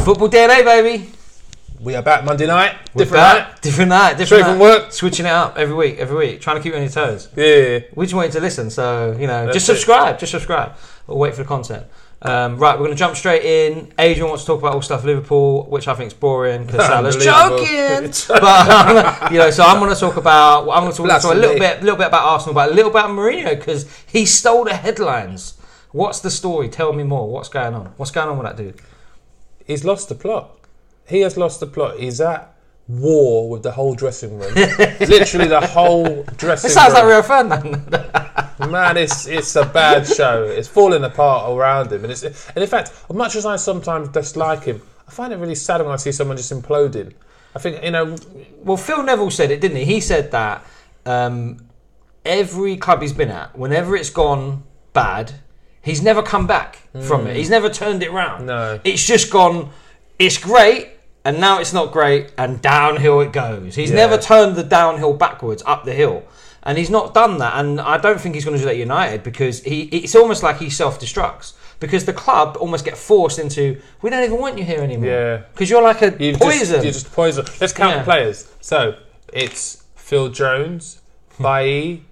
Football DNA, baby. We are back Monday night. Different night. Straight from work. Switching it up every week. Trying to keep you on your toes. Yeah. We just want you to listen, so, That's just subscribe. We'll wait for the content. Right, we're going to jump straight in. Adrian wants to talk about all stuff Liverpool, which I think is boring because Salah's joking. But so I'm going to talk about. I'm going to talk a little bit about Arsenal, but a little bit about Mourinho because he stole the headlines. What's the story? Tell me more. What's going on? What's going on with that dude? He's lost the plot. He has lost the plot. He's at war with the whole dressing room. Literally the whole dressing room. It sounds like Rio Ferdinand. Man, it's a bad show. It's falling apart around him. And in fact, as much as I sometimes dislike him, I find it really sad when I see someone just imploding. I think, Well, Phil Neville said it, didn't he? He said that every club he's been at, whenever it's gone bad, he's never come back from it. He's never turned it round. No. It's just gone, it's great, and now it's not great, and downhill it goes. He's never turned the downhill backwards, up the hill. And he's not done that, and I don't think he's going to do that at United because it's almost like he self-destructs. Because the club almost get forced into, we don't even want you here anymore. Yeah. Because you're like a poison. You're just poison. Let's count the players. So, it's Phil Jones, Bailly,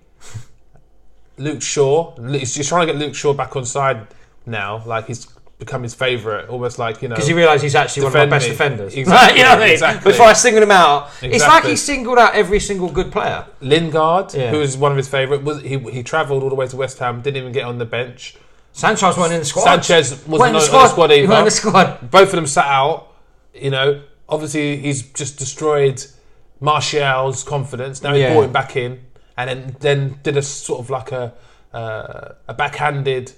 Luke Shaw. He's trying to get Luke Shaw back on side now, like he's become his favourite, almost like, because he realised he's actually one of our best defenders. Exactly. You know what I mean? Exactly. Before I singled him out, it's like he singled out every single good player. Lingard, who was one of his favourite, he travelled all the way to West Ham, didn't even get on the bench. Sanchez wasn't in the squad. Sanchez wasn't on the squad either. He wasn't in the squad. Both of them sat out. Obviously he's just destroyed Martial's confidence. Now he brought him back in, and then did a sort of like a backhanded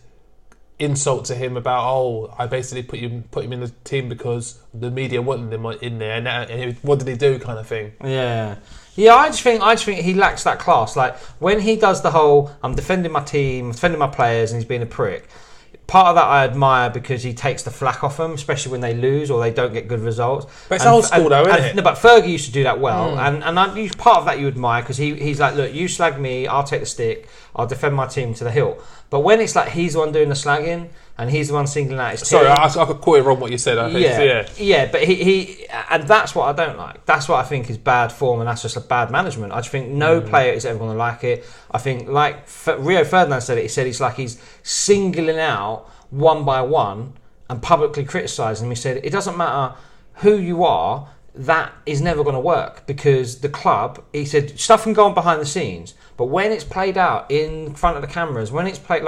insult to him about, I basically put him in the team because the media wanted him in there, and what did he do, kind of thing. Yeah, I just think he lacks that class. Like when he does the whole, I'm defending my team, defending my players, and he's being a prick. Part of that I admire because he takes the flack off them, especially when they lose or they don't get good results. But it's old school though, isn't it? No, but Fergie used to do that well, and part of that you admire because he's like, look, you slag me, I'll take the stick, I'll defend my team to the hilt. But when it's like he's the one doing the slagging and he's the one singling out his team. Sorry, I could call it wrong what you said. I think. Yeah, but he and that's what I don't like. That's what I think is bad form, and that's just a bad management. I just think no player is ever going to like it. I think, like Rio Ferdinand said it, he said it's like he's singling out one by one and publicly criticising them. He said it doesn't matter who you are, that is never going to work because the club, he said, stuff can go on behind the scenes, but when it's played out in front of the cameras, when it's played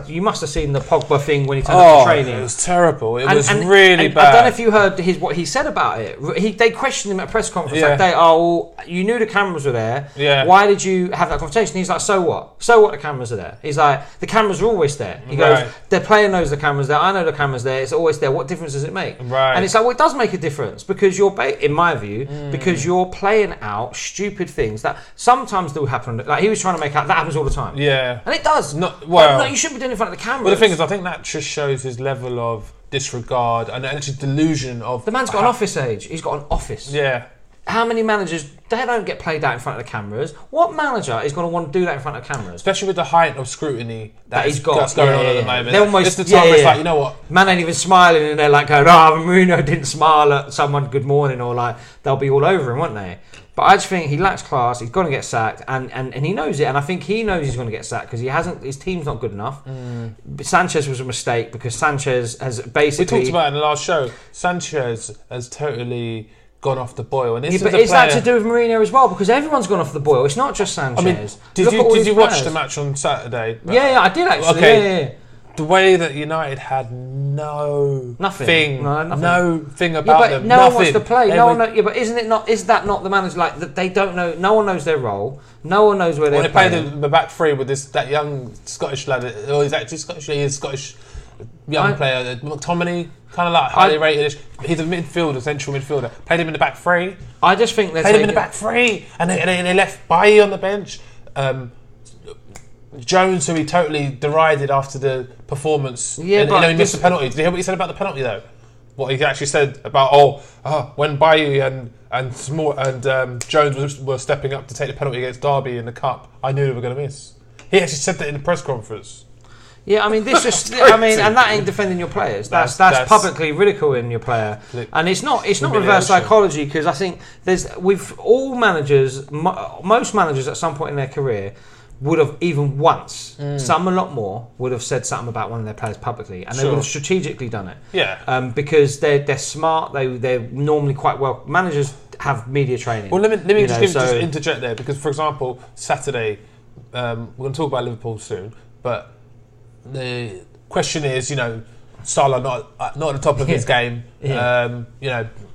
you must have seen the Pogba thing when he turned up to training. It was terrible. It was really bad. I don't know if you heard what he said about it. They questioned him at a press conference you knew the cameras were there. Yeah. Why did you have that conversation? He's like, so what? So what the cameras are there? He's like, the cameras are always there. He goes, the player knows the cameras there. I know the cameras there. It's always there. What difference does it make? Right. And it's like, well, it does make a difference because in my view, because you're playing out stupid things that sometimes do happen. Like he was trying to make out that happens all the time. Yeah. And it does. No, you shouldn't be doing it in front of the camera. Well, the thing is, I think that just shows his level of disregard and actually delusion of... The man's got an office age. He's got an office. Yeah. How many managers, they don't get played out in front of the cameras. What manager is going to want to do that in front of cameras? Especially with the height of scrutiny that's going on at the moment. They're almost, it's the time where it's like, you know what? Man ain't even smiling and they're like going, Mourinho didn't smile at someone good morning, or like, they'll be all over him, won't they? But I just think he lacks class. He's going to get sacked, and he knows it. And I think he knows he's going to get sacked because his team's not good enough. But Sanchez was a mistake because Sanchez has basically... We talked about it in the last show. Sanchez has totally gone off the boil. And but is that to do with Mourinho as well? Because everyone's gone off the boil. It's not just Sanchez. I mean, did you watch the match on Saturday? Yeah, I did actually. Okay. Yeah. The way that United had nothing about them. No one wants to play. But is that not the manager? Like they don't know. No one knows their role. No one knows where they're playing. They played the back three with that young Scottish lad. Oh, he's actually Scottish. He is Scottish. Young player, McTominay, kind of like highly rated. He's a midfielder, central midfielder. Played him in the back three. I just think played him in the back three, and they left Bailly on the bench. Jones, who he totally derided after the performance. He missed the penalty. Did you hear what he said about the penalty though? What he actually said about when Bailly and Jones were stepping up to take the penalty against Derby in the cup, I knew they were going to miss. He actually said that in the press conference. Yeah, I mean, this just. I mean, and that ain't defending your players. That's publicly ridiculing your player, and it's not reverse psychology, because I think most managers at some point in their career would have, even once, some a lot more, would have said something about one of their players publicly, and they would have strategically done it. Yeah. Because they're smart. They're normally quite well. Managers have media training. Well, let me just interject there, because, for example, Saturday, we're going to talk about Liverpool soon, but the question is, Salah not at the top of his game.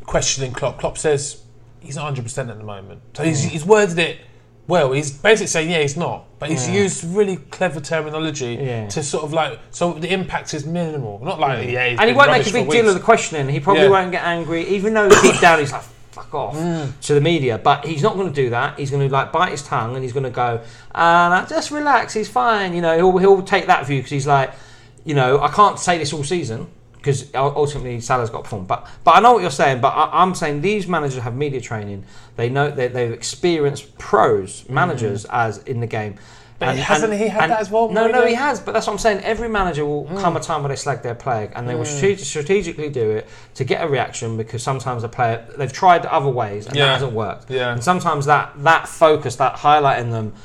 Questioning Klopp. Klopp says he's not 100% at the moment. So he's worded it well. He's basically saying, he's not. But he's used really clever terminology to sort of so the impact is minimal. Not like, and he won't make a big deal of the questioning. He probably won't get angry, even though deep down he's like, fuck off to the media. But he's not going to do that. He's going to bite his tongue, and he's going to go, just relax, he's fine. He'll take that view, because he's like, I can't say this all season, because ultimately Salah's got to perform. But I know what you're saying. But I'm saying these managers have media training. They know that they've experienced pros, managers as in the game. But hasn't he had that as well? No, he has. But that's what I'm saying. Every manager will come a time where they slag their player, and they will strategically do it to get a reaction, because sometimes they've tried other ways and that hasn't worked. Yeah. And sometimes that focus, that highlighting them,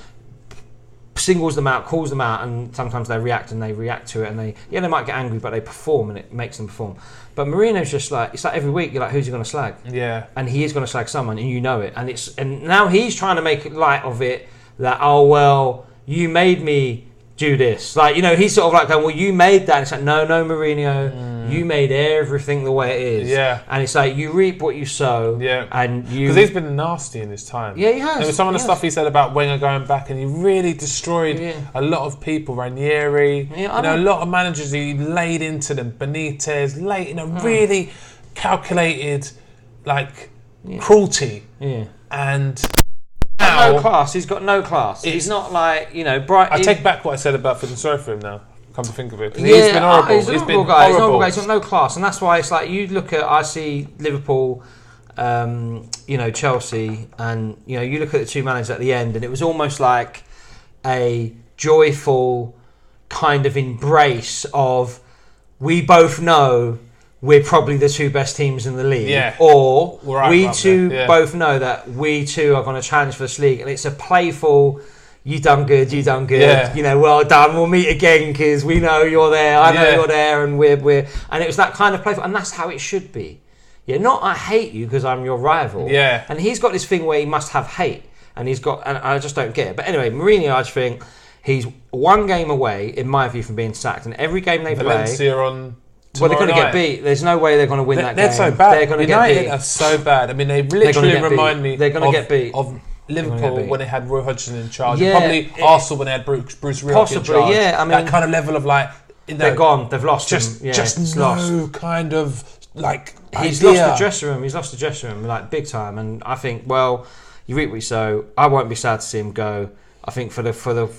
singles them out, calls them out, and sometimes they react to it, and they might get angry, but they perform, and it makes them perform. But Mourinho's just it's like every week you're like, who's he going to slag? Yeah. And he is going to slag someone, and you know it. And now he's trying to make light of it, that, oh well, you made me do this. He's sort of like going, well, you made that. And it's like, no, Mourinho, you made everything the way it is. Yeah. And it's like, you reap what you sow. Yeah. And because he's been nasty in his time. Yeah, he has. There was some of the stuff he said about Wenger going back, and he really destroyed a lot of people. Ranieri, a lot of managers, he laid into them. Benitez, really calculated, cruelty. Yeah. And no class. He's got no class. He's not bright. I take back what I said about feeling sorry for him now. Come to think of it, he's been horrible. He's an horrible guy. He's got no class, and that's why it's like you look at. I see Liverpool, Chelsea, and you look at the two managers at the end, and it was almost like a joyful kind of embrace of, we both know we're probably the two best teams in the league, or we two both know that we two are going to challenge for this league, and it's a playful, you done good, well done, we'll meet again because we know you're there, I know you're there, and we're and it was that kind of playful, and that's how it should be. Not I hate you because I'm your rival. And he's got this thing where he must have hate, and I just don't get it. But anyway, Mourinho, I just think he's one game away, in my view, from being sacked, and every game they Valencia play. Well, they're going to get beat. There's no way they're going to win that game. They're so bad. They're going to United get beat. are so bad. I mean, they literally remind me they're going to get beat. Of Liverpool when they had Roy Hodgson in charge. Probably Arsenal when they had Bruce Rioch in charge. I mean, that kind of level of they're gone. They've lost just lost. Kind of He's lost the dressing room. He's lost the dressing room big time. And I think, well, you reap what you sow. I won't be sad to see him go. I think for the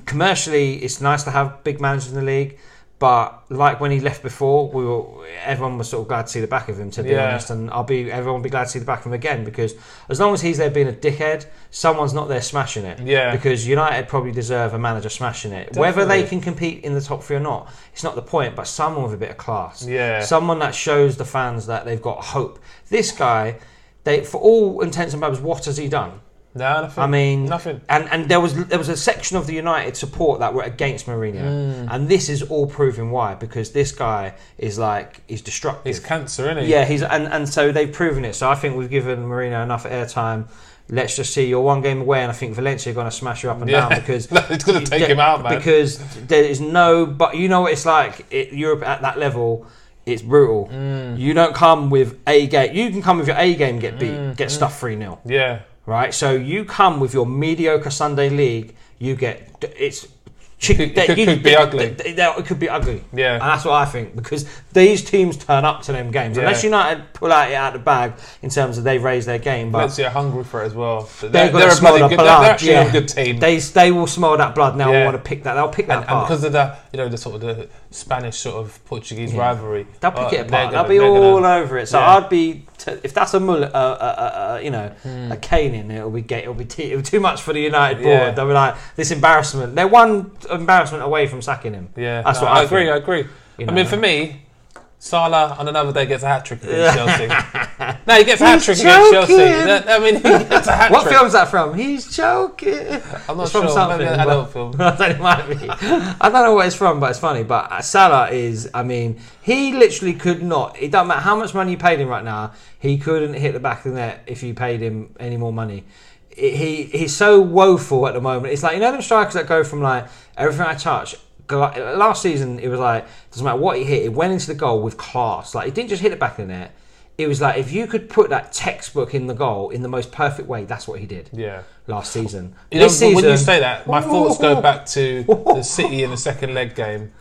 commercially, it's nice to have big managers in the league. But like when he left before, everyone was sort of glad to see the back of him, to be honest. And everyone will be glad to see the back of him again, because as long as he's there being a dickhead, someone's not there smashing it. Yeah. Because United probably deserve a manager smashing it. Definitely. Whether they can compete in the top three or not, it's not the point. But someone with a bit of class. Yeah. Someone that shows the fans that they've got hope. This guy, for all intents and purposes, what has he done? No, nothing. I mean, nothing. And there was a section of the United support that were against Mourinho, and this is all proving why, because this guy is he's destructive. He's cancer, isn't he? Yeah, and so they've proven it. So I think we've given Mourinho enough airtime. Let's just see. You're one game away, and I think Valencia are going to smash you up and down, because it's going to take him out, man. Because there is no. But you know what it's like. Europe at that level. It's brutal. You don't come with A game. You can come with your A game, get beat, get stuffed 3-0. Yeah. Right, so you come with your mediocre Sunday league, you get it's. It could be ugly. It could be ugly. Yeah, and that's what I think, because these teams turn up to them games unless United pull it out of the bag in terms of they've raised their game. But Valencia are hungry for it as well. They're actually a good team. They will smell that blood now. And want to pick that. They'll pick that apart. And because of the sort of the Spanish sort of Portuguese rivalry, they'll pick it apart. They'll be all over it. So I'd be if that's a caning, it'll be too much for the United board. They'll be like, this embarrassment. They won embarrassment away from sacking him. Yeah, that's what I agree. think. I agree. You I know? mean, for me, Salah on another day gets a hat trick against Chelsea. No, he gets a hat trick against Chelsea. I mean, he gets a hat trick. What film's that from? He's joking. I'm not it's sure. From something, Maybe an adult film. I think it might be. I don't know what it's from, but it's funny. But Salah is. I mean, he literally could not. It doesn't matter how much money you paid him right now. He couldn't hit the back of the net if you paid him any more money. He's so woeful at the moment. It's like, you know them strikers that go from like everything I touch. Last season, it was like, doesn't matter what he hit, it went into the goal with class. Like, he didn't just hit the back of the net. It was like, if you could put that textbook in the goal in the most perfect way, that's what he did. Yeah. Last season. This season, when you say that, my thoughts go back to the City in the second leg game.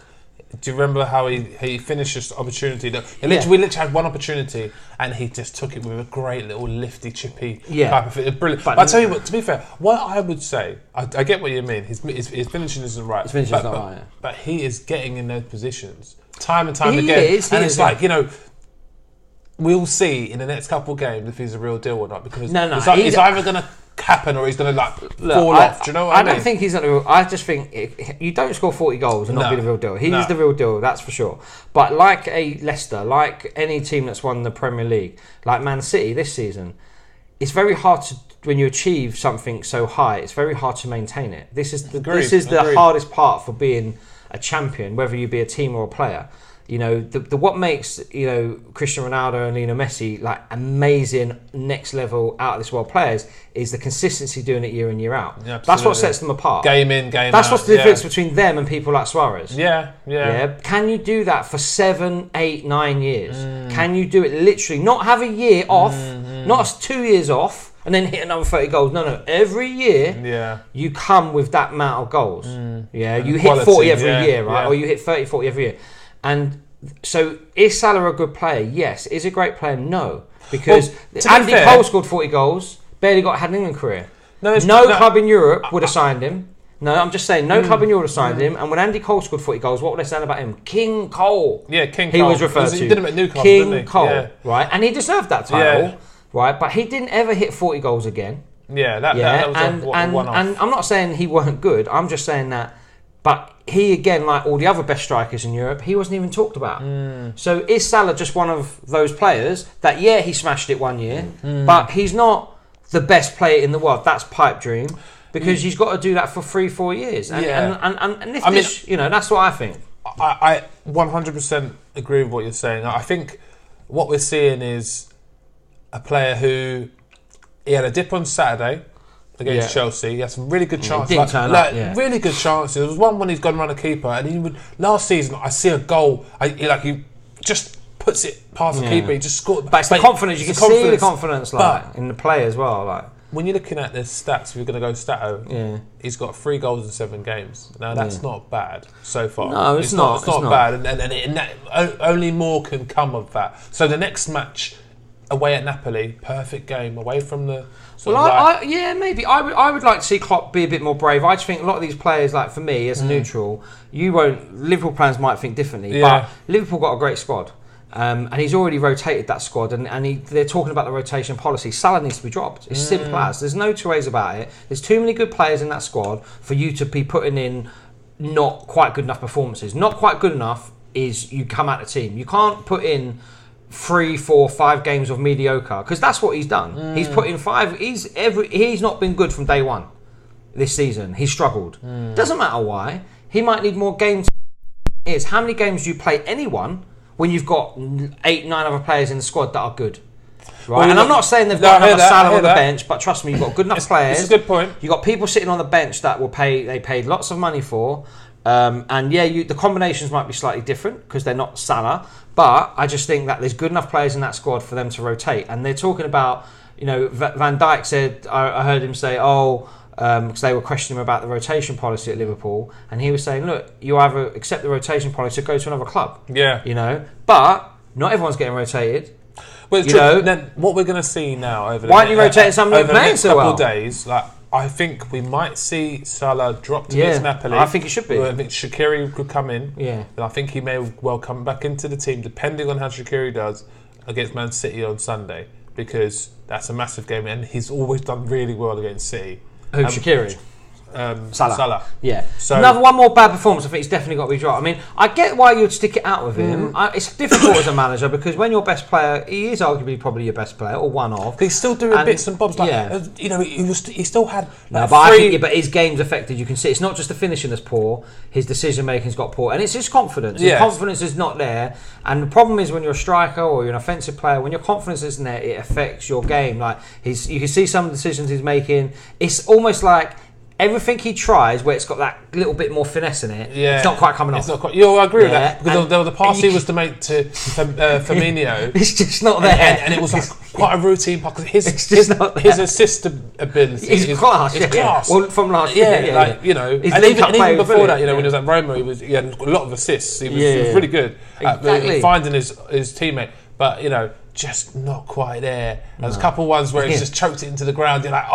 Do you remember how he finished this opportunity? We literally had one opportunity, and he just took it with a great little lifty, chippy type of thing. Brilliant. But I tell you what, to be fair, what I would say, I get what you mean. His finishing isn't right. His finishing is not right. But he is getting in those positions time and time again. It's like, you know, we'll see in the next couple of games if he's a real deal or not. Because he's either going to happen or he's going to fall off. Do you know what I mean? I don't think he's not the real. I just think you don't score 40 goals and not be the real deal. He's the real deal, that's for sure. But like a Leicester, like any team that's won the Premier League, like Man City this season, it's very hard to, when you achieve something so high, it's very hard to maintain it. This is the hardest part for being a champion, whether you be a team or a player. You know, what makes, you know, Cristiano Ronaldo and Lionel Messi like amazing next level out of this world players is the consistency doing it year in, year out. Yeah, that's what sets them apart. Game in, game out. That's what's the difference between them and people like Suarez. Yeah. Can you do that for 7, 8, 9 years? Can you do it literally? Not have a year off, not 2 years off, and then hit another 30 goals. No. Every year, you come with that amount of goals. Yeah, you hit 40 every year, right? Or you hit 30, 40 every year. And so, is Salah a good player? Yes. Is he a great player? No. Because Andy Cole scored 40 goals, barely had an England career. No club in Europe would have signed him. No, I'm just saying, no club in Europe would have signed him. And when Andy Cole scored 40 goals, what were they saying about him? King Cole. Yeah, King Cole. He was referred to. He did him at Newcastle, King didn't he? Cole, right? And he deserved that title, right? But he didn't ever hit 40 goals again. That was a one-off. And I'm not saying he weren't good. I'm just saying that. But he, again, like all the other best strikers in Europe, he wasn't even talked about. So is Salah just one of those players that, he smashed it one year, but he's not the best player in the world? That's pipe dream, because he's got to do that for 3-4 years. And if that's what I think. I 100% agree with what you're saying. I think what we're seeing is a player who, he had a dip on Saturday against Chelsea. He had some really good chances. Really good chances. There was one when he's gone around a keeper, and he would. Last season, I see a goal. He just puts it past the keeper. He just scored. But it's the confidence. You can see the confidence, in the play as well. Like, when you're looking at the stats, if you're going to go stato, he's got 3 goals in 7 games. Now that's not bad so far. No, it's not. It's not bad, and that, only more can come of that. So the next match away at Napoli, perfect game away from the. Maybe I would like to see Klopp be a bit more brave. I just think a lot of these players, like for me as a neutral, Liverpool fans might think differently, but Liverpool got a great squad, and he's already rotated that squad, and they're talking about the rotation policy. Salah needs to be dropped. It's simple as. There's no two ways about it. There's too many good players in that squad for you to be putting in not quite good enough performances. Not quite good enough is you come out of the team. You can't put in 3, 4, 5 games of mediocre, because that's what he's done. He's put in 5. He's not been good from day one this season. He's struggled. Doesn't matter why. He might need more games. How many games do you play anyone when you've got 8, 9 other players in the squad that are good? Right, and I'm not saying they've got enough Salah on the bench, but trust me, you've got good enough players. It's a good point. You've got people sitting on the bench that they paid lots of money for. The combinations might be slightly different because they're not Salah, but I just think that there's good enough players in that squad for them to rotate. And they're talking about, Van Dijk said, I heard him say, because they were questioning him about the rotation policy at Liverpool, and he was saying, look, you either accept the rotation policy or go to another club. But not everyone's getting rotated. Well, it's true. Then what we're going to see now over the next couple of days, I think we might see Salah dropped against Napoli. I think it should be. I think Shaqiri could come in. And I think he may well come back into the team, depending on how Shaqiri does against Man City on Sunday, because that's a massive game, and he's always done really well against City. Shaqiri? Salah. Yeah. So One more bad performance. I think he's definitely got to be dropped. I mean, I get why you'd stick it out with him. It's difficult as a manager because when your best player, he is arguably probably your best player or one of. He's still doing bits and bobs. He still had. But his game's affected. You can see it's not just the finishing that's poor. His decision making's got poor, and it's his confidence. His confidence is not there. And the problem is when you're a striker or you're an offensive player, when your confidence isn't there, it affects your game. Like you can see some of the decisions he's making. It's almost like everything he tries, where it's got that little bit more finesse in it, it's not quite coming off. It's not quite. I agree with that because there was the pass he was to make to Firmino. It's just not there, and it was like quite a routine pass. His assist ability is class. It's class. Well, from last year, and even before that, when he was at Roma, he had a lot of assists. He was really good at finding his teammate, but just not quite there. There's a couple of ones where he's just choked it into the ground. You're like,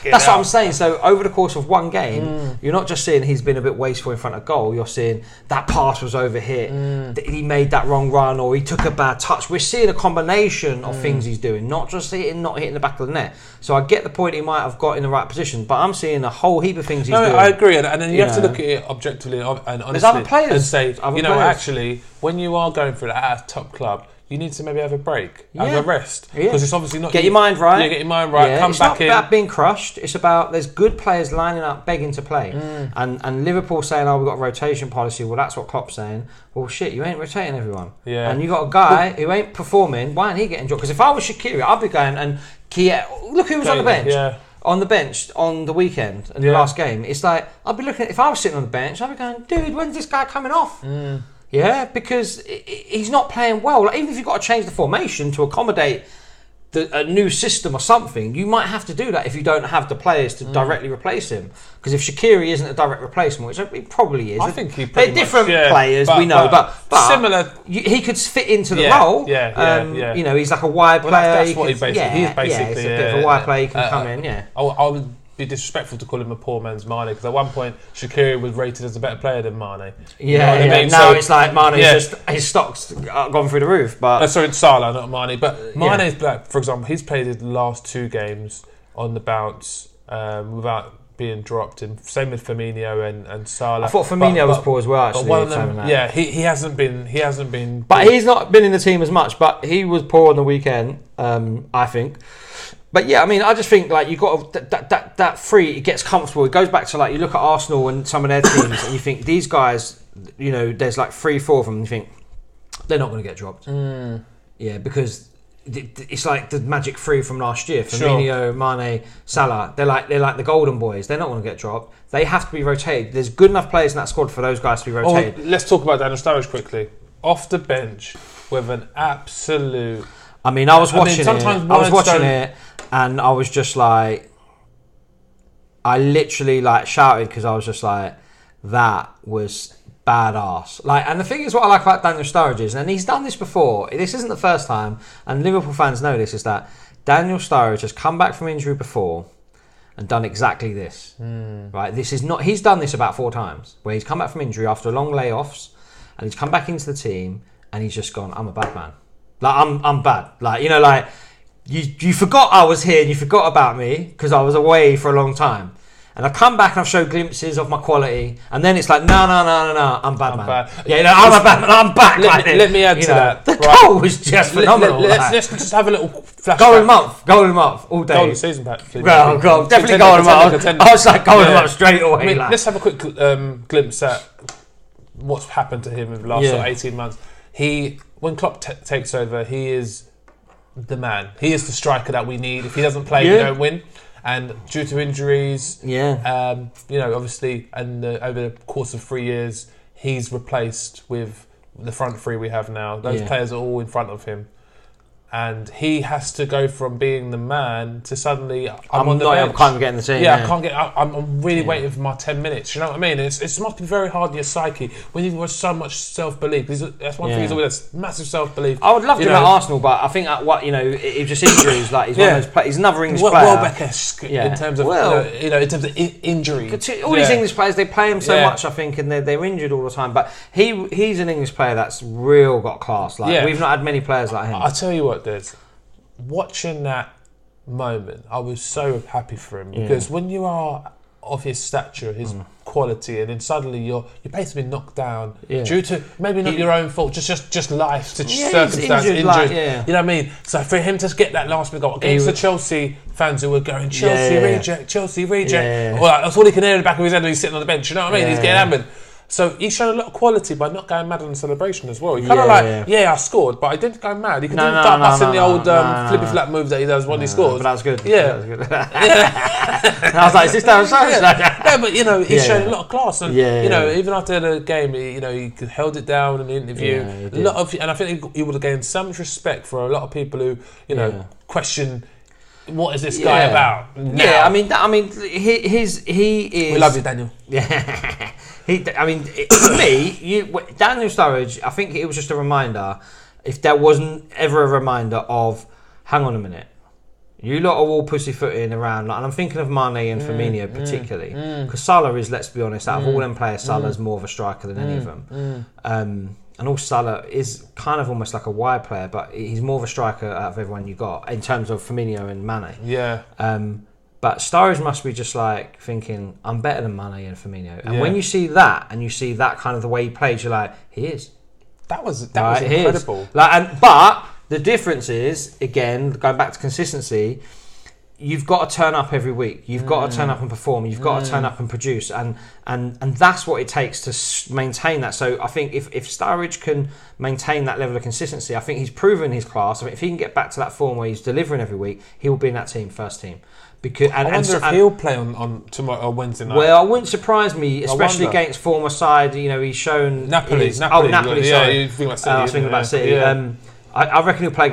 that's what I'm saying. So over the course of one game, you're not just seeing he's been a bit wasteful in front of goal. You're seeing that pass was overhit, he made that wrong run, or he took a bad touch. We're seeing a combination of things he's doing, not just not hitting the back of the net. So I get the point he might have got in the right position, but I'm seeing a whole heap of things he's doing. I agree, and then you have to look at it objectively and honestly and say, actually, when you are going through that at a top club, you need to maybe have a break, have a rest, because it's obviously not. Get your mind right. Yeah, get your mind right. Come back in. It's not about being crushed. It's about there's good players lining up, begging to play, and Liverpool saying, "Oh, we've got a rotation policy." Well, that's what Klopp's saying. Well, shit, you ain't rotating everyone. Yeah. And you got a guy who ain't performing. Why ain't he getting dropped? Because if I was Shaqiri, I'd be going and look who was on the bench. Yeah. On the bench on the weekend in the last game. It's like I'd be looking. If I was sitting on the bench, I'd be going, dude, when's this guy coming off? Yeah, because he's not playing well. Like, even if you've got to change the formation to accommodate a new system or something, you might have to do that if you don't have the players to directly replace him. Because if Shaqiri isn't a direct replacement, which he probably is, I think they're different players, we know, but similar. He could fit into the role. He's like a wide player. That's what he is basically. He's a bit of a wide player. He can come in. I would be disrespectful to call him a poor man's Mane, because at one point Shaqiri was rated as a better player than Mane. Now it's like Mane's just his stocks gone through the roof. But sorry, it's Salah, not Mane. But Mane's black, for example, he's played his last 2 games on the bounce without being dropped. And same with Firmino and Salah. I thought Firmino was poor as well. Actually, but one of them, he hasn't been. But he's not been in the team as much. But he was poor on the weekend, I think. But yeah, I mean, I just think like you got that free. It gets comfortable. It goes back to like you look at Arsenal and some of their teams, and you think these guys, there's like 3-4 of them. And you think they're not going to get dropped. Yeah, because it's like the magic 3 from last year: Firmino, Mane, Salah. They're like the golden boys. They're not going to get dropped. They have to be rotated. There's good enough players in that squad for those guys to be rotated. Let's talk about Daniel Sturridge quickly. Off the bench with an absolute. I mean, I was watching it. And I was just like, I literally like shouted because I was just like, that was badass. Like, and the thing is, what I like about Daniel Sturridge is, and he's done this before. This isn't the first time, and Liverpool fans know this. Is that Daniel Sturridge has come back from injury before and done exactly this. Right? This is not. He's done this about 4 times, where he's come back from injury after long layoffs, and he's come back into the team, and he's just gone, I'm a bad man. Like I'm bad. Like You forgot I was here and you forgot about me because I was away for a long time. And I come back and I've showed glimpses of my quality. And then it's like, no, I'm bad, man. I'm a bad man. I'm back. Let me add to that. The goal was just phenomenal. Let's just have a little flashback. Golden month, all day. Golden season, Pat. Well, definitely golden month. I was like golden month straight away. I mean, let's have a quick glimpse at what's happened to him in the last 18 months. When Klopp takes over, he is the man. He is the striker that we need. If he doesn't play, we don't win. And due to injuries, obviously, and over the course of 3 years, he's replaced with the front 3 we have now. Those players are all in front of him. And he has to go from being the man to suddenly I'm on the bench. I'm kind of getting the team. I can't get. I'm really waiting for my 10 minutes. You know what I mean? It must be very hard in your psyche when you've got so much self-belief. That's one thing. He's always massive self-belief. I would love to be at Arsenal, but I think it just injuries. Like he's one of those players. He's another English player. Welbeck-esque in terms of in terms of injury. All these English players, they play him so much. I think, and they're injured all the time. But he's an English player that's real got class. Like we've not had many players like him. I tell you what. Watching that moment, I was so happy for him because when you are of his stature, his quality, and then suddenly your pace has been knocked down due to maybe not your own fault, just life, circumstance, injured. Like, you know what I mean? So for him to get that last minute goal against the Chelsea fans who were going Chelsea reject, well, that's all he can hear in the back of his head when he's sitting on the bench. You know what I mean? He's getting hammered. So he showed a lot of quality by not going mad on the celebration as well. He kind of I scored, but I didn't go mad. He didn't start busting the old flippy flap moves that he does when he scores. But that was good. Yeah. That was good. I was like, is this down No, but you know, he showed a lot of class, and you know, even after the game, he held it down in the interview. And I think he would have gained so much respect for a lot of people who question. What is this guy about? Now? Yeah, I mean, he is. We love you, Daniel. Yeah, for me, Daniel Sturridge. I think it was just a reminder. If there wasn't ever a reminder of, hang on a minute, you lot are all pussyfooting around, and I'm thinking of Mane and Firmino particularly, because Salah is, let's be honest, out of all them players, Salah's more of a striker than any of them. And also Salah is kind of almost like a wide player, but he's more of a striker out of everyone you got in terms of Firmino and Mane. Yeah. But Sturridge must be just like thinking, I'm better than Mane and Firmino. And when you see that, and you see that kind of the way he plays, you're like, he is. That was incredible. But the difference is, again, going back to consistency, you've got to turn up every week. You've got to turn up and perform. You've got to turn up and produce, and that's what it takes to maintain that. So I think if Sturridge can maintain that level of consistency, I think he's proven his class. I mean, if he can get back to that form where he's delivering every week, he will be in that team, first team. Because I wonder if he'll play on tomorrow or Wednesday night. Well, it wouldn't surprise me, especially against former side. You know, he's shown Napoli. Napoli. Yeah, sorry. you think about City. I was thinking about City. Yeah. I reckon he'll play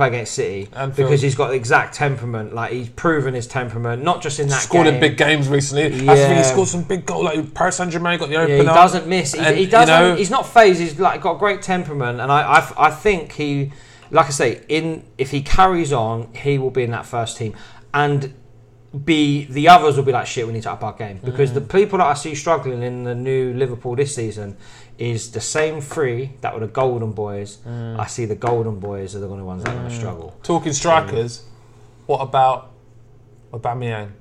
against City. Because he's got the exact temperament. Like, he's proven his temperament, not just in that scored game. in big games recently. I think he scored some big goals. Like Paris Saint-Germain got the opener. He doesn't miss. He doesn't. He's not phased. He's like got great temperament, and I think he, like I say, if he carries on, he will be in that first team, and the others will be like, shit, we need to up our game, because the people that I see struggling in the new Liverpool this season is the same three that were the golden boys. I see the golden boys are the only ones that are going to struggle. Talking strikers, what about Aubameyang?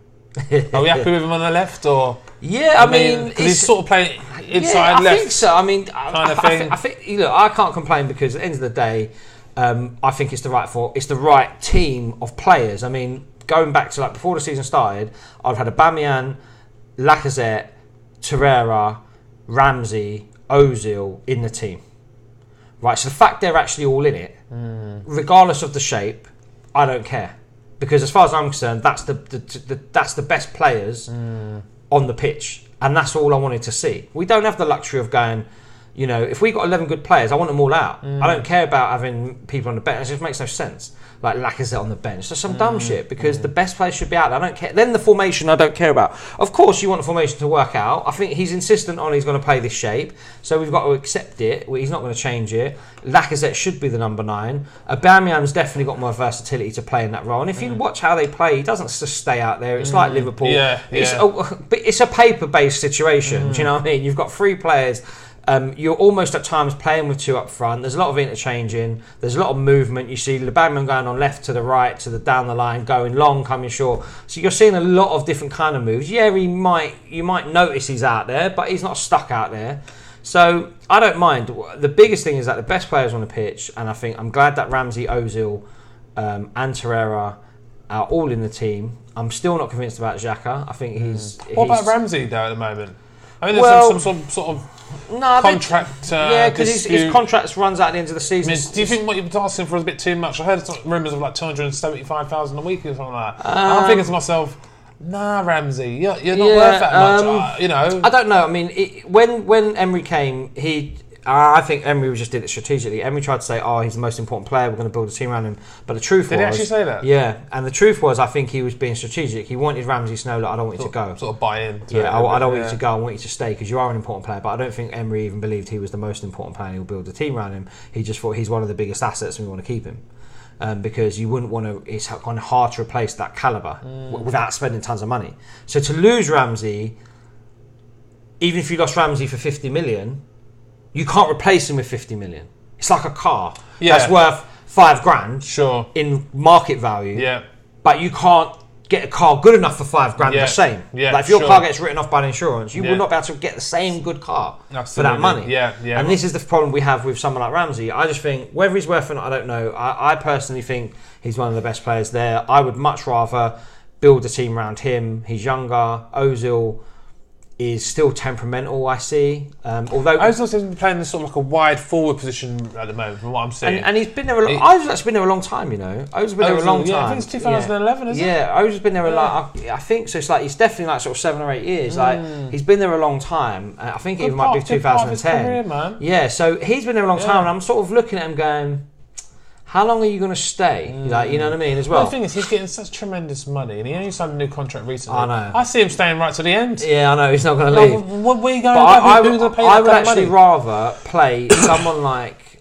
Are we happy with him on the left, or? Yeah, I mean, because he's sort of playing inside left. I think so. I mean, I think look, I can't complain, because at the end of the day, I think it's the right team of players. I mean, going back to like before the season started, I've had Aubameyang, Lacazette, Torreira, Ramsey, Ozil in the team. Right, so the fact they're actually all in it, regardless of the shape, I don't care, because as far as I'm concerned, that's the best players on the pitch, and that's all I wanted to see. We don't have the luxury of going, you know, if we got 11 good players, I want them all out. I don't care about having people on the bench. It just makes no sense. Like Lacazette on the bench. That's some dumb shit, because the best players should be out there. I don't care. Then the formation I don't care about. Of course you want the formation to work out. I think he's insistent on he's going to play this shape, so we've got to accept it. He's not going to change it. Lacazette should be the number 9. Aubameyang's definitely got more versatility to play in that role. And if you watch how they play, he doesn't just stay out there. It's like Liverpool. It's a paper-based situation. Do you know what I mean? You've got 3 players. You're almost at times playing with 2 up front. There's a lot of interchanging. There's a lot of movement. You see Aubameyang going on left to the right, to the down the line, going long, coming short. So you're seeing a lot of different kind of moves. Yeah, you might notice he's out there, but he's not stuck out there. So I don't mind. The biggest thing is that the best players on the pitch, and I think I'm glad that Ramsey, Ozil, and Torreira are all in the team. I'm still not convinced about Xhaka. I think he's. What about Ramsey though at the moment? I mean, there's some sort of contract. Because his contract runs out at the end of the season. I mean, do you think what you're asking for is a bit too much? I heard rumours of like 275,000 a week or something like that. I'm thinking to myself, nah, Ramsey, you're not worth that much. You know, I don't know. I mean, when Emery came, I think Emery just did it strategically. Emery tried to say, he's the most important player, we're going to build a team around him. But the truth was... Did he actually say that? Yeah, and the truth was, I think he was being strategic. He wanted Ramsey to know, I don't want you to go. Sort of buy in. I don't want you to go, I want you to stay, because you are an important player. But I don't think Emery even believed he was the most important player and he'll build a team around him. He just thought he's one of the biggest assets and we want to keep him. Because you wouldn't want to... It's kind of hard to replace that calibre without spending tons of money. So to lose Ramsey, even if you lost Ramsey for 50 million... You can't replace him with 50 million. It's like a car that's worth $5,000 sure. in market value. Yeah. But you can't get a car good enough for £5,000 the same. Yeah, like if your car gets written off by an insurance, you will not be able to get the same good car for that money. Yeah. And this is the problem we have with someone like Ramsey. I just think whether he's worth it or not, I don't know. I personally think he's one of the best players there. I would much rather build a team around him. He's younger. Ozil is still temperamental, I see. Although Ozil seems to be playing this sort of like a wide forward position at the moment, from what I'm seeing. And he's been there Ozil's actually been there a long time, you know. Ozil's been there a long time. I think it's 2011, isn't it? Yeah, Ozil's been there I think so. It's like he's definitely like sort of 7 or 8 years. Like he's been there a long time. I think it might be 2010. Career, man. Yeah, so he's been there a long time, and I'm sort of looking at him going, how long are you going to stay? Like, you know what I mean, as well? The thing is, he's getting such tremendous money, and he only signed a new contract recently. I know. I see him staying right to the end. Yeah, I know. He's not going to leave. What are you going to do? Who's going to pay I that would kind of actually money? rather play someone like,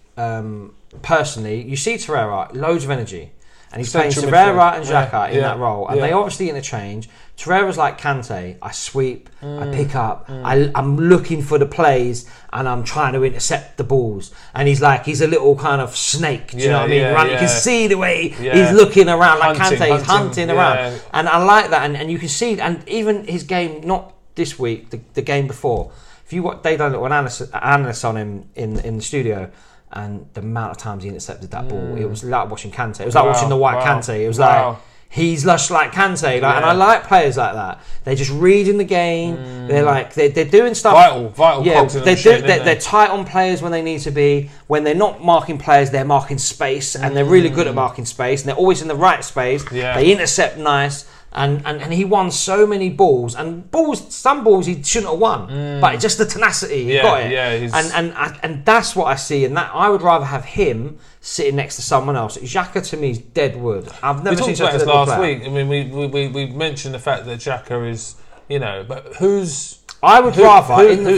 personally, you see Torreira, loads of energy. And he's playing Torreira and Xhaka in that role. And they obviously interchange. Torreira's like Kante. I sweep, I pick up, I'm looking for the plays, and I'm trying to intercept the balls. And he's a little kind of snake. Do you know what I mean? You can see the way he's looking around, like Kante. He's hunting around. And I like that. And you can see, and even his game, not this week, the game before. If you they done an analysis on him in the studio, and the amount of times he intercepted that ball, it was like watching Kante. It was like watching the white Kante. It was like, he's just like Kante. And I like players like that. They're just reading the game. They're like, they're doing stuff. Vital. Yeah, they're tight on players when they need to be. When they're not marking players, they're marking space. And they're really good at marking space. And they're always in the right space. Yeah. They intercept nice. And he won so many balls, and some balls he shouldn't have won, but just the tenacity, he got it. And that's what I see, and that I would rather have him sitting next to someone else. Xhaka to me is dead wood. I've never seen such a good player. Last week. I mean, we mentioned the fact that Xhaka is, you know, but who's? I would rather. I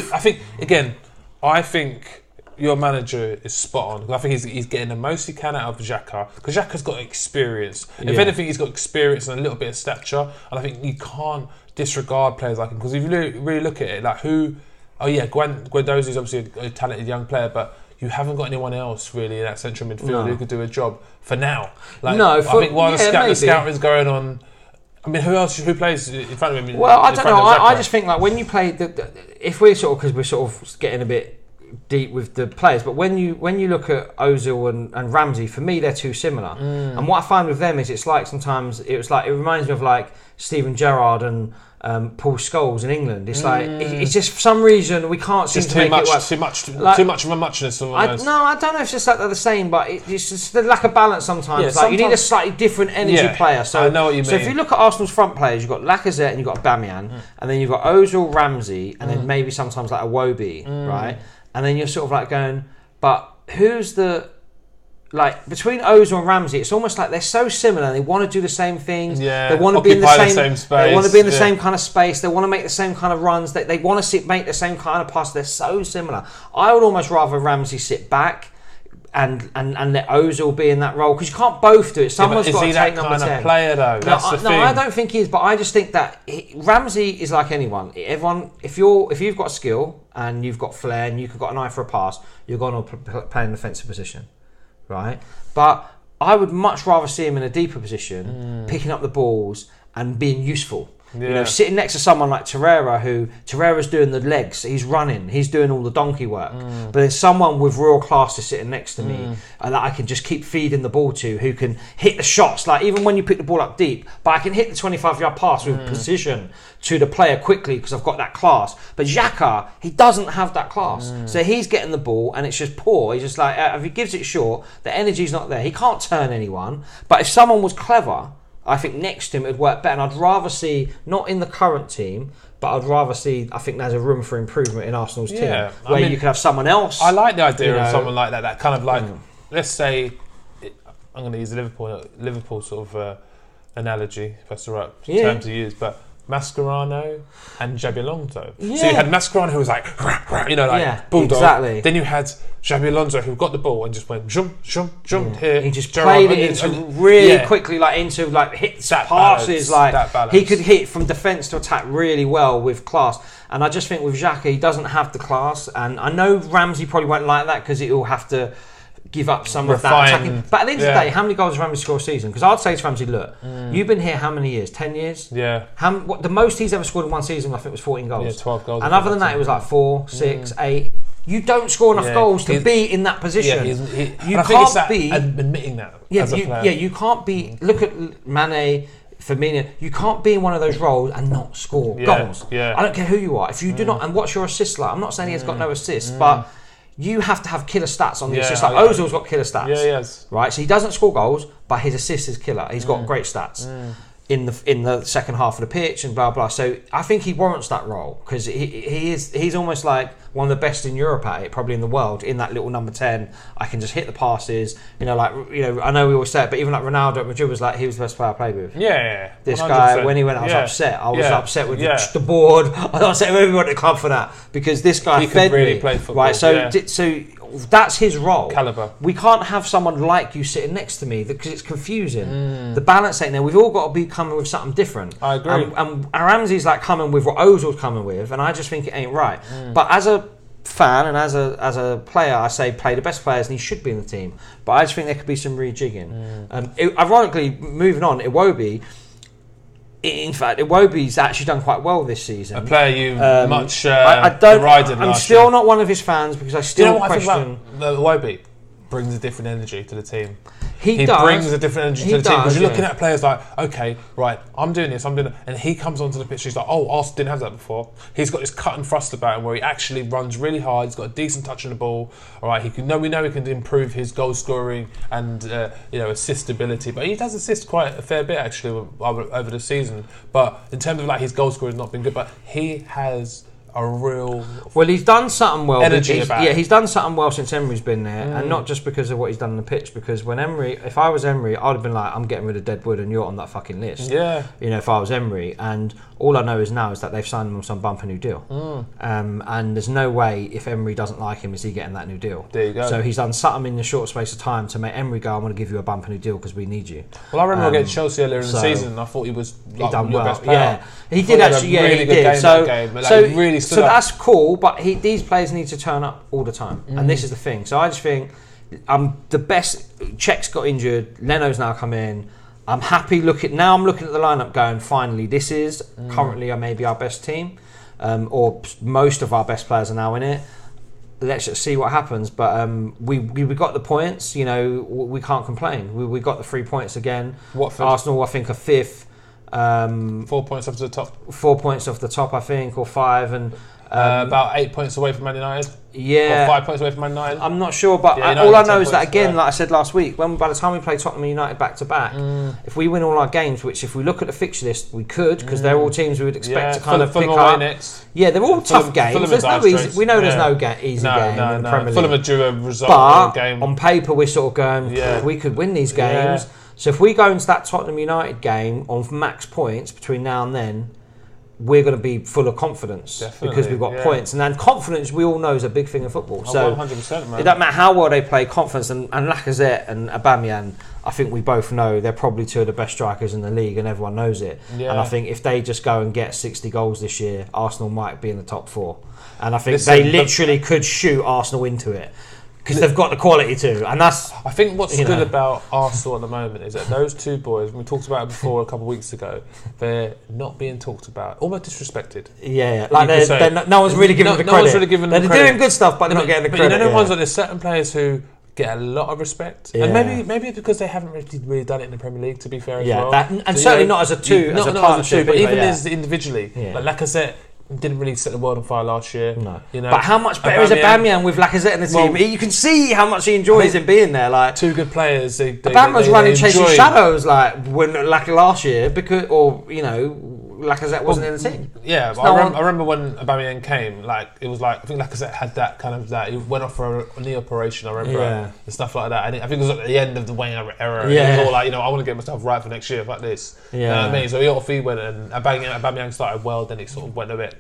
think your manager is spot on. I think he's getting the most he can out of Xhaka, because Xhaka's got experience. If anything, he's got experience and a little bit of stature. And I think you can't disregard players like him, because if you really look at it, like Guendouzi is obviously a talented young player, but you haven't got anyone else really in that central midfield who could do a job for now. I think while the scouting is going on. I mean, who plays in front of him? Well, I don't know. I just think like when you play, if we're because we're sort of getting a bit deep with the players, but when you look at Ozil and Ramsey, for me they're too similar. And what I find with them is it's like sometimes it reminds me of like Steven Gerrard and Paul Scholes in England. It's like it's just for some reason we can't seem to make it work. Too much of a muchness. I don't know if it's just like they're the same, but it's just the lack of balance sometimes. You need a slightly different energy player. So I know what you mean. So if you look at Arsenal's front players, you've got Lacazette and you've got Aubameyang, and then you've got Ozil, Ramsey, and then maybe sometimes like Iwobi, right? And then you're sort of like going, but who's between Ozil and Ramsey, it's almost like they're so similar. They want to do the same things. Yeah, they want to be in the same space. They want to be in the same kind of space. They want to make the same kind of runs. They want to make the same kind of pass. They're so similar. I would almost rather Ramsey sit back and let Ozil be in that role, because you can't both do it. Someone's got to take number 10. Is he that kind of player though? That's the thing. No, I don't think he is. But I just think that Ramsey is like anyone. Everyone, if you've got skill and you've got flair and you've got an eye for a pass, you're going to play in an offensive position, right? But I would much rather see him in a deeper position, picking up the balls and being useful. Yeah. You know, sitting next to someone like Torreira's doing the legs, he's running, he's doing all the donkey work. But there's someone with real class is sitting next to me that I can just keep feeding the ball to, who can hit the shots, like even when you pick the ball up deep, but I can hit the 25-yard pass with precision to the player quickly because I've got that class. But Xhaka, he doesn't have that class. So he's getting the ball and it's just poor. He's just like, if he gives it short, the energy's not there. He can't turn anyone. But if someone was clever, I think next to him it would work better. And I'd rather see, not in the current team, but I'd rather see, I think there's a room for improvement in Arsenal's team, where you could have someone else. I like the idea of someone like that kind of like, let's say, I'm going to use a Liverpool sort of analogy, if that's the right term to use, but Mascherano and Xabi Alonso. So you had Mascherano who was like, bulldog. Exactly. Then you had Xabi Alonso who got the ball and just went jump here. He just played it into really quickly, into hits, passes. He could hit from defence to attack really well with class. And I just think with Xhaka, he doesn't have the class. And I know Ramsey probably won't like that because he'll have to give up some of that attacking. But at the end of the day, how many goals does Ramsey score a season? Because I'd say to Ramsey, look, you've been here how many years? 10 years? Yeah. The most he's ever scored in one season, I think, was 14 goals. Yeah, 12 goals. And other than that, it was like 4, 6, 8. You don't score enough goals to be in that position. You can't be admitting that. As a player. You can't be. Look at Mane, Firmino. You can't be in one of those roles and not score goals. Yeah. I don't care who you are. If you do not, and what's your assist like? I'm not saying he has got no assists, but you have to have killer stats on the assists. Like Ozil's got killer stats. Yeah, he has. Right, so he doesn't score goals, but his assist is killer. He's got great stats. In the second half of the pitch and blah blah. So I think he warrants that role because he's almost like one of the best in Europe at it, probably in the world. In that little number 10, I can just hit the passes. I know we always say it, but even like Ronaldo at Madrid was like he was the best player I played with. Yeah. This 100%. Guy, when he went, I was upset. I was upset with the board. I was upset with everyone at the club for that because this guy fed really me. Play football. Right, so that's his role. Caliber. We can't have someone like you sitting next to me because it's confusing. The balance ain't there. We've all got to be coming with something different. I agree. And Ramsey's like coming with what Ozil's coming with, and I just think it ain't right. But as a fan and as a player, I say play the best players, and he should be in the team. But I just think there could be some rejigging. Ironically, moving on, Iwobi. In fact, Iwobi's actually done quite well this season. A player you much derided. I'm still not one of his fans because I still question. I think about Iwobi brings a different energy to the team. He brings a different energy to the team because you're looking at players like, okay, right, I'm doing this, and he comes onto the pitch. He's like, oh, Arsenal didn't have that before. He's got this cut and thrust about him where he actually runs really hard. He's got a decent touch on the ball. All right, we know he can improve his goal scoring and assist ability, but he does assist quite a fair bit actually over the season. But in terms of like his goal scoring, has not been good, but he has a real he's done something well. He's done something well since Emery's been there, and not just because of what he's done on the pitch. Because when if I was Emery, I'd have been like, I'm getting rid of Deadwood, and you're on that fucking list. Yeah. If I was Emery, and all I know is that they've signed him on some bumper new deal. And there's no way if Emery doesn't like him, is he getting that new deal? There you go. So he's done something in the short space of time to make Emery go, I want to give you a bumper new deal because we need you. Well, I remember against Chelsea earlier in the season, and I thought he was like, done your well. best player. Yeah, he did actually. Yeah, really he good did. Game that game, but like, really stood up. That's cool. But these players need to turn up all the time, and this is the thing. So I just think the best. Czech's got injured. Leno's now come in. I'm happy looking at the lineup, going finally. This is currently maybe our best team, or most of our best players are now in it. Let's just see what happens. But we got the points. We can't complain. We got the 3 points again. Watford. Arsenal, I think, are 5th. 4 points off the top. 4 points off the top, I think, or 5, and. About 8 points away from Man United. Yeah. Or 5 points away from Man United. I'm not sure, but all I know is that, again, like I said last week, by the time we play Tottenham and United back to back, if we win all our games, which if we look at the fixture list, we could, because they're all teams we would expect to kind of pick up. Next. Yeah, they're all tough games. There's no easy, we know there's no easy game in the Premier League. Fulham drew a result game. On paper, we're sort of going, we could win these games. So if we go into that Tottenham United game on max points between now and then, we're going to be full of confidence because we've got points. And then confidence, we all know, is a big thing in football. So 100%, man. It doesn't matter how well they play, confidence. And Lacazette and Aubameyang, I think we both know they're probably two of the best strikers in the league, and everyone knows it. Yeah. And I think if they just go and get 60 goals this year, Arsenal might be in the top 4. And I think they literally could shoot Arsenal into it. Because they've got the quality to, and that's. I think what's good about Arsenal at the moment is that those two boys, we talked about it before a couple of weeks ago, they're not being talked about, almost disrespected. Yeah. Like no one's really giving them the credit. No one's really giving them the credit. They're doing good stuff, but they're not getting the credit. But you know, ones like there's certain players who get a lot of respect, and maybe it's because they haven't really done it in the Premier League. To be fair, as well, and certainly not as a two, as a partnership, but even as individually, like Lacazette. Didn't really set the world on fire last year. No. But how much better is Aubameyang with Lacazette in the team? You can see how much he enjoys him being there. Like two good players. Aubameyang's running chasing shadows like last year because, Lacazette wasn't in the team. Yeah, I remember when Aubameyang came. Like it was like I think Lacazette had that kind of that. He went off for a knee operation. I remember and stuff like that. I think it was at the end of the Wenger era. Yeah. It was all like I want to get myself right for next year like this. Yeah. You know what I mean? So he went and Aubameyang started well. Then it sort of went a bit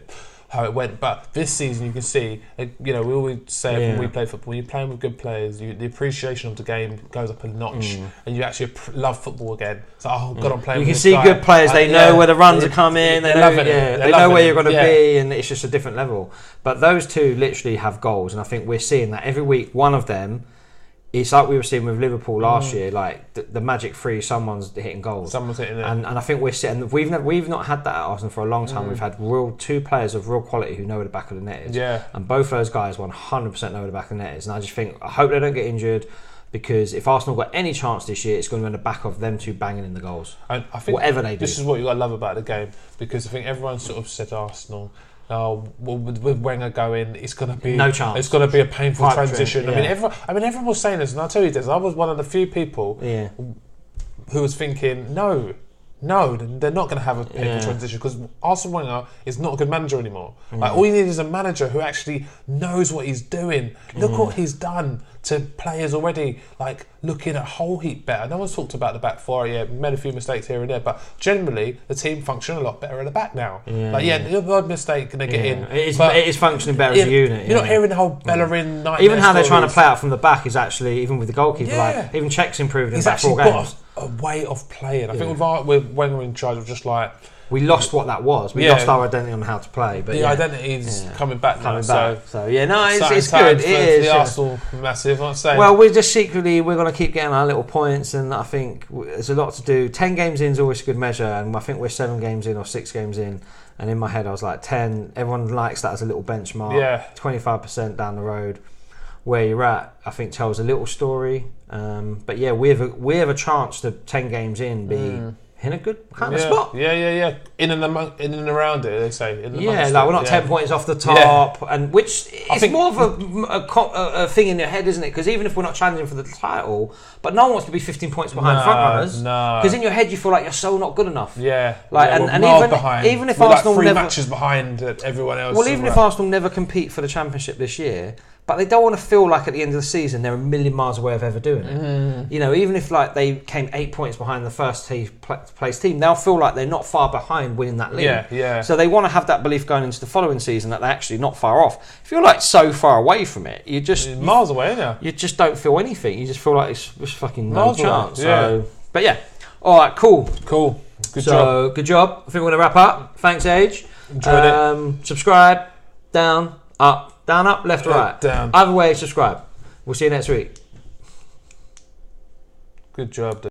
how it went. But this season, you can see, we always say when we play football, when you're playing with good players, the appreciation of the game goes up a notch, and you actually love football again. So, God, I'm playing. You with can see good players. They know where the runs are coming. They know where you're going to be, and it's just a different level. But those two literally have goals, and I think we're seeing that every week. One of them it's like we were seeing with Liverpool last year, like the magic free, someone's hitting goals. Someone's hitting it. And I think we're sitting, we've not had that at Arsenal for a long time. We've had two players of real quality who know where the back of the net is. Yeah. And both those guys 100% know where the back of the net is. And I just think, I hope they don't get injured, because if Arsenal got any chance this year, it's going to be on the back of them two banging in the goals. And I think whatever they do. This is what you got to love about the game, because I think everyone sort of said Arsenal, well, with Wenger going, it's going to be no chance. It's going to be a painful transition. Yeah. I mean, everyone was saying this, and I'll tell you this: I was one of the few people who was thinking, no, they're not going to have a painful transition, because Arsene Wenger is not a good manager anymore. Like, all you need is a manager who actually knows what he's doing. Look what he's done to players already, like looking a whole heap better. No one's talked about the back four. Yeah, made a few mistakes here and there, but generally the team function a lot better at the back now. The odd mistake and they get in. It is functioning better as a unit. You're not hearing the whole Bellerin nightmare even how they're trying to stories. play out from the back is actually, even with the goalkeeper, like even Czech's improved in He's the back 4 actually games. got a way of playing. I think with Wenger in charge of just like, we lost what that was. We lost our identity on how to play. But the identity's coming back now. So yeah, no, it's time good. For it is. The Arsenal massive, I'm saying. Well, we're just secretly, we're going to keep getting our little points, and I think there's a lot to do. 10 games in is always a good measure, and I think we're 7 games in or 6 games in. And in my head, I was like 10. Everyone likes that as a little benchmark. Yeah. 25% down the road. Where you're at, I think, tells a little story. But yeah, we have a chance to 10 games in be in a good kind of spot. Yeah. In and around it, they say. Like we're not 10 points off the top, and which is more of a thing in your head, isn't it? Because even if we're not challenging for the title, but no one wants to be 15 points behind front runners. No. Because in your head you feel like you're so not good enough. Yeah. Like and even behind. Even if we're Arsenal like 3 never matches behind everyone else. Well, even if Arsenal never compete for the Championship this year, but they don't want to feel like at the end of the season they're a million miles away of ever doing it. You know, even if like they came 8 points behind the first place team, they'll feel like they're not far behind winning that league. Yeah. So they want to have that belief going into the following season that they're actually not far off. If you're like so far away from it, you just miles away, yeah. You just don't feel anything. You just feel like it's fucking no chance. Yeah. So, but yeah, all right, cool. Good job. Good job. I think we're gonna wrap up. Thanks, Age. Enjoyed it. Subscribe. Down, up. Down, up, left, right. Down. Either way, subscribe. We'll see you next week. Good job, dude.